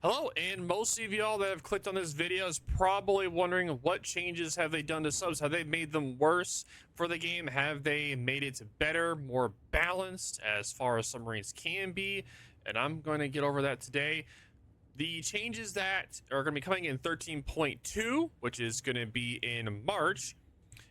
Hello, and most of y'all that have clicked on this video is probably wondering what changes have they done to subs? Have they made them worse for the game? Have they made it better, more balanced as far as submarines can be? And I'm going to get over that today. The changes that are going to be coming in 13.2, which is going to be in March,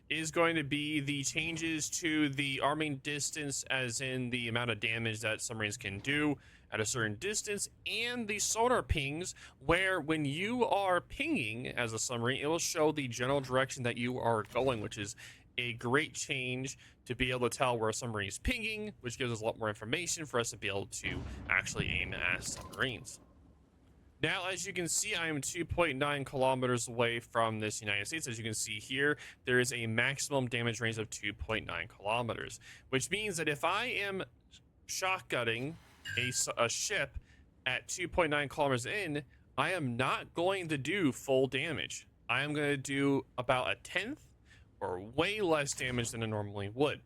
is going to be the changes to the arming distance, as in the amount of damage that submarines can do at a certain distance, and the sonar pings, where when you are pinging as a submarine, it will show the general direction that you are going, which is a great change to be able to tell where a submarine is pinging, which gives us a lot more information for us to be able to actually aim at submarines. Now, as you can see, I am 2.9 kilometers away from this United States. As you can see here, there is a maximum damage range of 2.9 kilometers, which means that if I am shotgunning a ship at 2.9 kilometers in, I am not going to do full damage. I am going to do about a tenth or way less damage than I normally would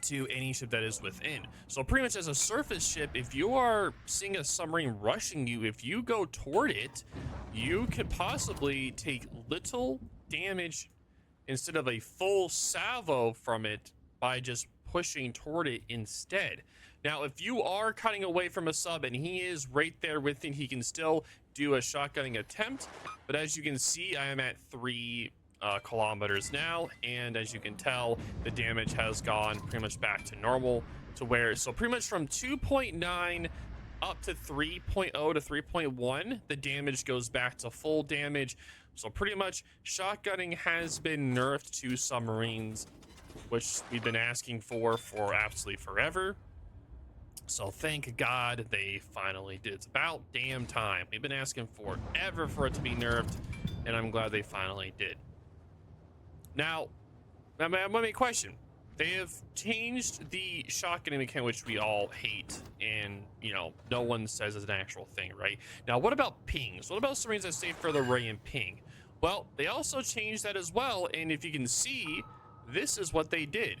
to any ship that is within. So pretty much as a surface ship, if you are seeing a submarine rushing you, if you go toward it, you could possibly take little damage instead of a full salvo from it by just pushing toward it instead. Now, if you are cutting away from a sub and he is right there with it, he can still do a shotgunning attempt. But as you can see, I am at 3 kilometers now, and as you can tell, the damage has gone pretty much back to normal, to where, so pretty much from 2.9 up to 3.0 to 3.1, the damage goes back to full damage. So pretty much shotgunning has been nerfed to submarines, which we've been asking for absolutely forever. So thank God they finally did. It's about damn time. We've been asking forever for it to be nerfed, and I'm glad they finally did. Now, let me question. They have changed the shotgunning mechanic, which we all hate, and, you know, no one says is an actual thing, right? Now, what about pings? What about submarines that stay further away and ping? Well, they also changed that as well, and if you can see, this is what they did.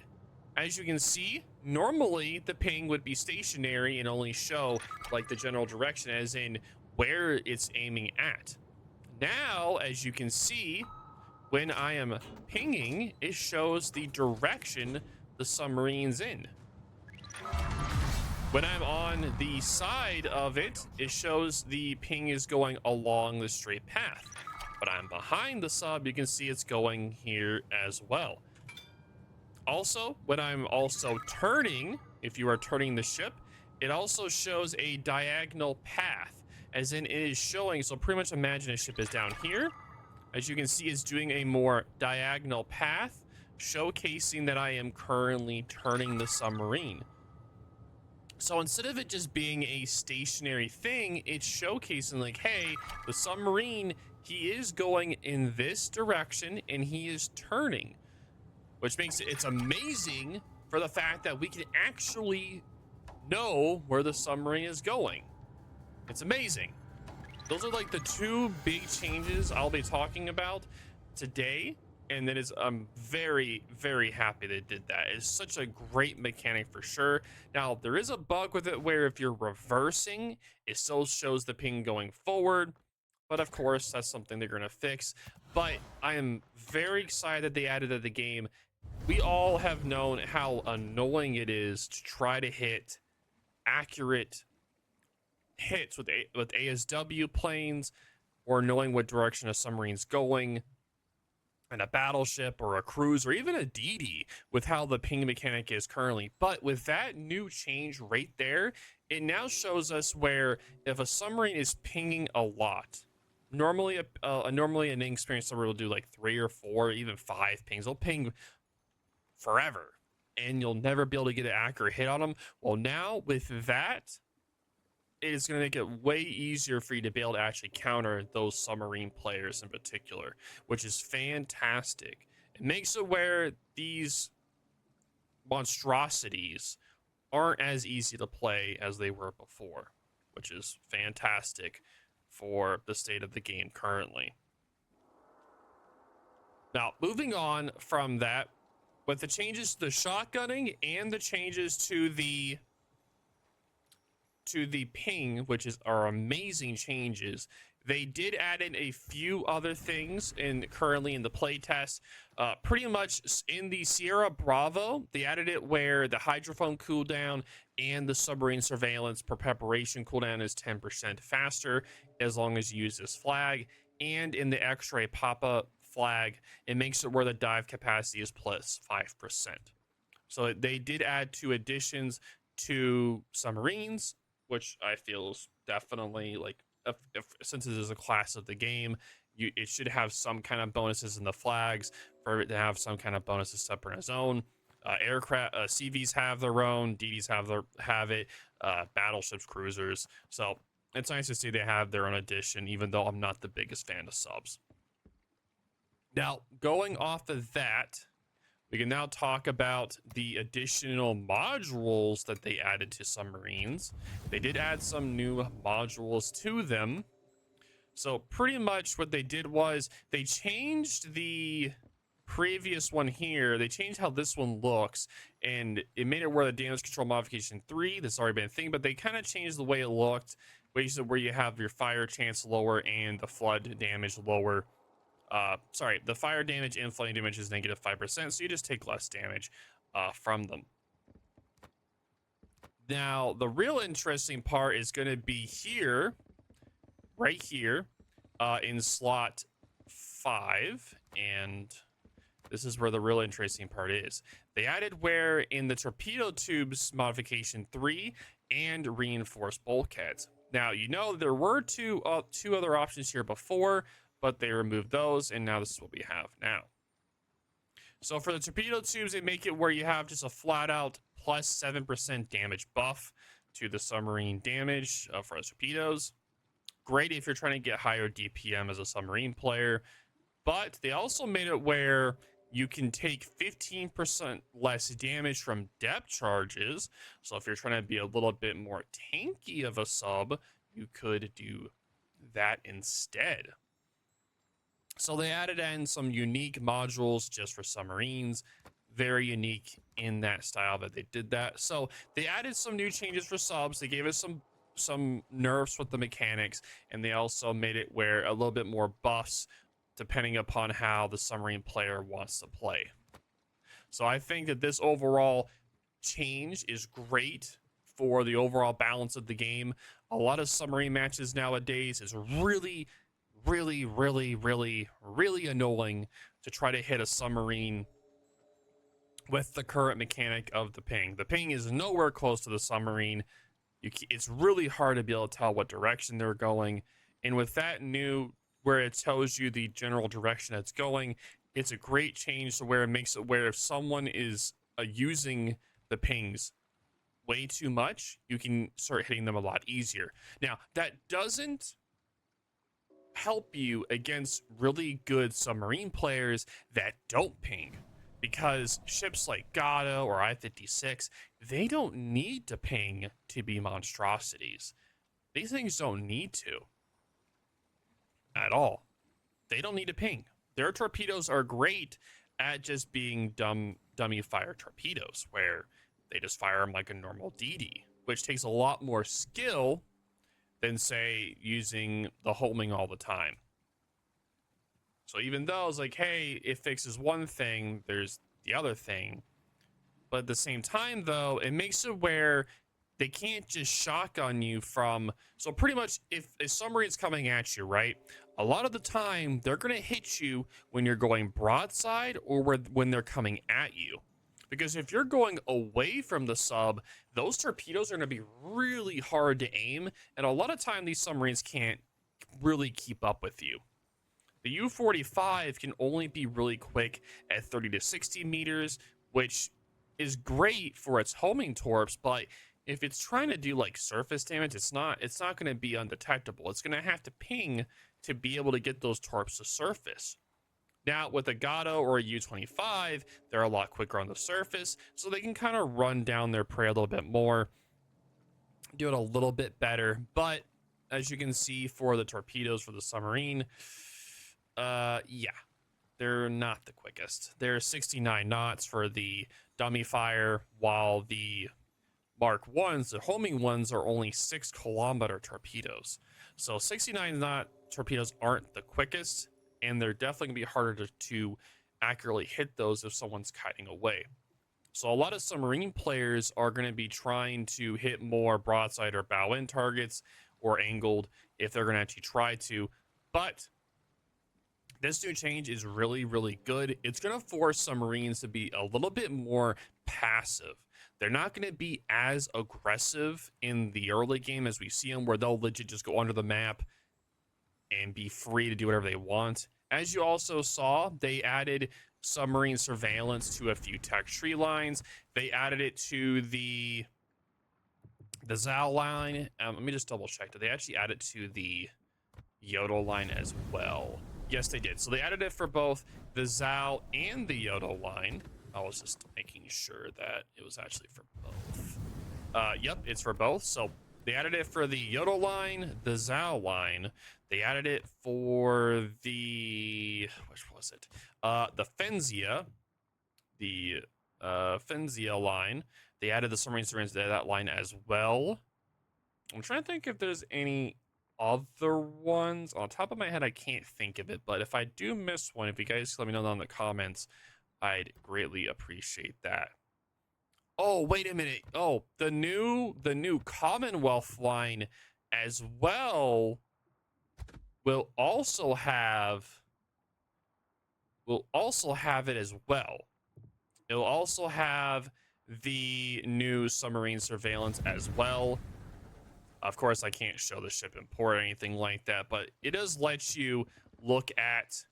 As you can see, normally the ping would be stationary and only show, like, the general direction, as in where it's aiming at. Now, as you can see, when I am pinging, it shows the direction the submarine's in. When I'm on the side of it, it shows the ping is going along the straight path. But I'm behind the sub, you can see it's going here as well. Also, when I'm also turning, if you are turning the ship, it also shows a diagonal path, as in it is showing, so pretty much imagine a ship is down here. As you can see, it's doing a more diagonal path, showcasing that I am currently turning the submarine. So instead of it just being a stationary thing, it's showcasing like, hey, the submarine, he is going in this direction and he is turning, which makes it's amazing for the fact that we can actually know where the submarine is going. It's amazing. Those are like the two big changes I'll be talking about today, and that is, I'm very, very happy they did that. It's such a great mechanic for sure. Now, there is a bug with it where if you're reversing, it still shows the ping going forward, but of course, that's something they're going to fix. But I am very excited that they added to the game. We all have known how annoying it is to try to hit accurate hits with ASW planes, or knowing what direction a submarine's going, and a battleship or a cruise or even a DD with how the ping mechanic is currently. But with that new change right there, it now shows us where if a submarine is pinging a lot, normally an inexperienced submarine will do like 3 or 4, even 5 pings. They'll ping forever, and you'll never be able to get an accurate hit on them. Well, now with that, it's going to make it way easier for you to be able to actually counter those submarine players in particular, which is fantastic. It makes it where these monstrosities aren't as easy to play as they were before, which is fantastic for the state of the game currently. Now, moving on from that, with the changes to the shotgunning and the changes to the to the ping, which are amazing changes. They did add in a few other things currently in the playtest. Pretty much in the Sierra Bravo, they added it where the hydrophone cooldown and the submarine surveillance per preparation cooldown is 10% faster as long as you use this flag. And in the X-ray Papa flag, it makes it where the dive capacity is plus 5%. So they did add 2 additions to submarines, which I feel is definitely like, since it is a class of the game, it should have some kind of bonuses in the flags for it to have some kind of bonuses separate on its own. Aircraft, CVs have their own, DDs have it, battleships, cruisers. So it's nice to see they have their own addition, even though I'm not the biggest fan of subs. Now, going off of that, we can now talk about the additional modules that they added to submarines. They did add some new modules to them. So pretty much what they did was they changed the previous one here. They changed how this one looks, and it made it where the damage control modification 3, that's already been a thing, but they kind of changed the way it looked, where you have your fire chance lower and the flood damage lower. The fire damage and flooding damage is negative 5%, so you just take less damage from them. Now, the real interesting part is going to be here, right here, in slot 5, and this is where the real interesting part is. They added where in the torpedo tubes modification 3 and reinforced bulkheads. Now, you know there were two other options here before, but they removed those, and now this is what we have now. So for the torpedo tubes, they make it where you have just a flat-out plus 7% damage buff to the submarine damage for the torpedoes. Great if you're trying to get higher DPM as a submarine player, but they also made it where you can take 15% less damage from depth charges. So if you're trying to be a little bit more tanky of a sub, you could do that instead. So they added in some unique modules just for submarines. Very unique in that style that they did that. So they added some new changes for subs. They gave us some nerfs with the mechanics, and they also made it where a little bit more buffs depending upon how the submarine player wants to play. So I think that this overall change is great for the overall balance of the game. A lot of submarine matches nowadays is really annoying to try to hit a submarine with the current mechanic of the ping. The ping is nowhere close to the submarine. It's really hard to be able to tell what direction they're going. And with that new, where it tells you the general direction it's going, it's a great change to where it makes it where if someone is using the pings way too much, you can start hitting them a lot easier. Now, that doesn't help you against really good submarine players that don't ping, because ships like Gato or I-56, they don't need to ping to be monstrosities. These things don't need to at all. They don't need to ping. Their torpedoes are great at just being dummy fire torpedoes, where they just fire them like a normal DD, which takes a lot more skill than, say, using the homing all the time. So even though it's like, hey, it fixes one thing, there's the other thing. But at the same time, though, it makes it where they can't just shotgun you from... So pretty much, if a submarine's coming at you, right, a lot of the time, they're going to hit you when you're going broadside or when they're coming at you. Because if you're going away from the sub, those torpedoes are going to be really hard to aim, and a lot of time these submarines can't really keep up with you. The U-45 can only be really quick at 30 to 60 meters, which is great for its homing torps, but if it's trying to do like surface damage, it's not going to be undetectable. It's going to have to ping to be able to get those torps to surface. Now, with a Gato or a U-25, they're a lot quicker on the surface, so they can kind of run down their prey a little bit more, do it a little bit better. But as you can see for the torpedoes for the submarine, yeah, they're not the quickest. They're 69 knots for the dummy fire, while the Mark 1s, the homing ones, are only 6-kilometer torpedoes. So 69 knot torpedoes aren't the quickest, and they're definitely going to be harder to accurately hit those if someone's kiting away. So a lot of submarine players are going to be trying to hit more broadside or bow in targets or angled if they're going to actually try to. But this new change is really, really good. It's going to force submarines to be a little bit more passive. They're not going to be as aggressive in the early game as we see them, where they'll legit just go under the map and be free to do whatever they want. As you also saw, they added submarine surveillance to a few tech tree lines. They added it to the ZAL line. Let me just double check. Did they actually add it to the Yodel line as well? Yes, they did. So they added it for both the ZAL and the Yodel line. I was just making sure that it was actually for both. Yep, it's for both. So they added it for the Yodel line, the ZAL line. They added it for the, which was it? The Fenzia, Fenzia line. They added the submarine surveillance to that line as well. I'm trying to think if there's any other ones. On top of my head, I can't think of it. But if I do miss one, if you guys let me know down in the comments, I'd greatly appreciate that. Oh, wait a minute. Oh, the new Commonwealth line as well will also have it as well. It will also have the new submarine surveillance as well. Of course, I can't show the ship in port or anything like that, but it does let you look at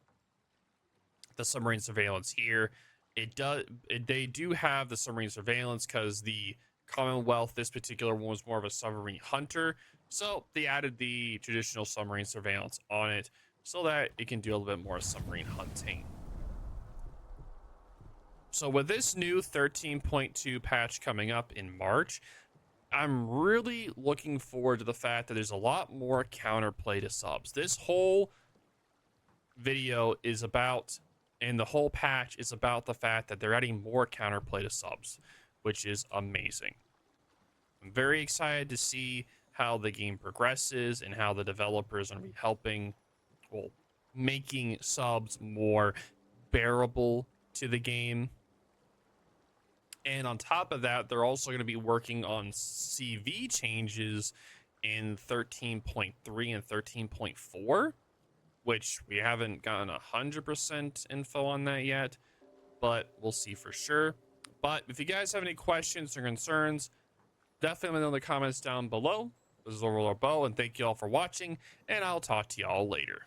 the submarine surveillance here. They do have the submarine surveillance because the Commonwealth, this particular one, was more of a submarine hunter. So they added the traditional submarine surveillance on it so that it can do a little bit more submarine hunting. So with this new 13.2 patch coming up in March, I'm really looking forward to the fact that there's a lot more counterplay to subs. This whole video is about, and the whole patch is about the fact that they're adding more counterplay to subs, which is amazing. I'm very excited to see how the game progresses and how the developers are going to be helping, well, making subs more bearable to the game. And on top of that, they're also going to be working on CV changes in 13.3 and 13.4, which we haven't gotten 100% info on that yet, but we'll see for sure. But if you guys have any questions or concerns, definitely let me know in the comments down below. This is World of Warships, and thank you all for watching, and I'll talk to y'all later.